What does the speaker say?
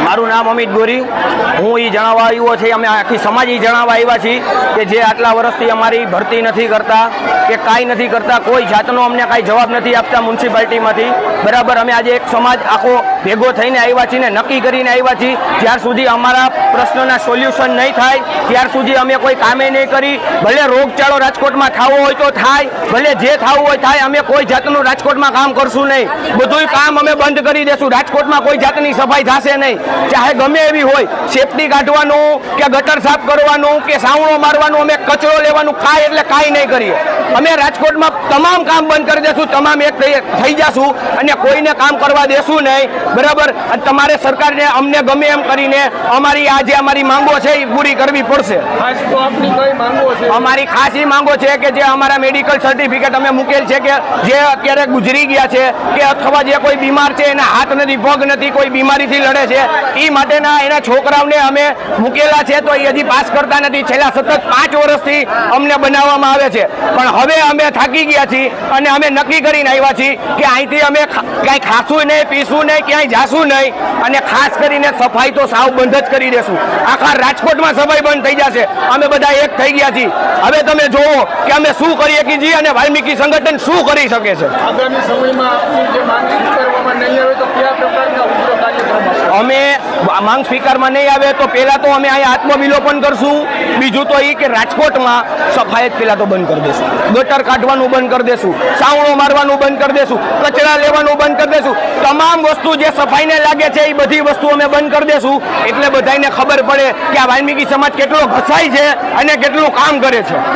મારું નામ અમિત ગોરી, હું એ જણાવવા આવ્યો છે, અમે આખી સમાજ એ જણાવવા આવ્યા છીએ કે જે આટલા વર્ષથી અમારી ભરતી નથી કરતા કે કાંઈ નથી કરતા, કોઈ જાતનો અમને કાંઈ જવાબ નથી આપતા મ્યુનિસિપાલિટીમાંથી. બરાબર, અમે આજે એક સમાજ આખો ભેગો થઈને આવ્યા છીએ ને નક્કી કરીને આવ્યા છીએ જ્યાર સુધી અમારા પ્રશ્નોના સોલ્યુશન નહીં થાય ત્યાર સુધી અમે કોઈ કામે નહીં કરી. ભલે રોગચાળો રાજકોટમાં થવો હોય તો થાય, ભલે જે થવું હોય થાય, અમે કોઈ જાતનું રાજકોટમાં કામ કરશું નહીં. બધું કામ અમે બંધ કરી દેશું. રાજકોટમાં કોઈ જાતની સફાઈ થશે નહીં, ચાહે ગમે એવી હોય. સેફટી કાઢવાનું કે ગટર સાફ કરવાનું કે સાવણો મારવાનું, અમે કચરો લેવાનું કાંઈ એટલે કાંઈ નહીં કરીએ. અમે રાજકોટમાં તમામ કામ બંધ કરી દેશું, તમામ એક થઈ જશું અને કોઈને કામ કરવા દેશું નહીં. બરાબર, અને તમારે સરકારને અમને ગમે એમ કરીને અમારી આ જે અમારી માંગો છે એ પૂરી કરવી પડશે. અમારી ખાસ એ માંગો છે કે જે અમારા મેડિકલ સર્ટિફિકેટ અમે મૂકેલ છે કે જે અત્યારે ગુજરી ગયા છે કે અથવા જે કોઈ બીમાર છે એના હાથ નથી, પગ નથી, કોઈ બીમારીથી લડે છે, એ માટેના એના છોકરાઓને અમે મૂકેલા છે તો એ હજી પાસ કરતા નથી. છેલ્લા સતત 5 વર્ષથી અમને બનાવવામાં આવે છે, પણ હવે અમે થાકી ગયા છીએ અને અમે નક્કી કરીને આવ્યા છીએ કે અહીંથી અમે કાંઈ ખાશું નહીં, પીશું નહીં, ક્યાંય જાશું નહીં અને ખાસ કરીને સફાઈ તો સાવ બંધ જ કરી દેશું. આખા રાજકોટમાં સફાઈ બંધ થઈ જશે. અમે બધા એક થઈ ગયા છીએ. હવે તમે જોવો કે અમે શું કરીએ કે જી અને વાલ્મીકી સંગઠન શું કરી શકે છે. આગામી સમયમાં આપની જે માંગ સ્વીકારવામાં નહીં આવે તો કયા પ્રકારના ઉગ્ર કાર્યક્રમો? અમે માંગ સ્વીકારમાં નહીં આવે તો પહેલાં તો અમે અહીંયા આત્મવિલોપન કરશું. બીજું તો એ કે રાજકોટમાં સફાઈ જ પહેલાં તો બંધ કરી દેશું, ગટર કાઢવાનું બંધ કરી દેશું, સાવણો મારવાનું બંધ કરી દેશું, કચરા લેવાનું બંધ કરી દેશું. તમામ વસ્તુ જે સફાઈને લાગે છે એ બધી વસ્તુ અમે બંધ કરી દેશું. એટલે બધાને ખબર પડે કે આ વાલ્મીકી સમાજ કેટલો ઘસાય છે અને કેટલું કામ કરે છે.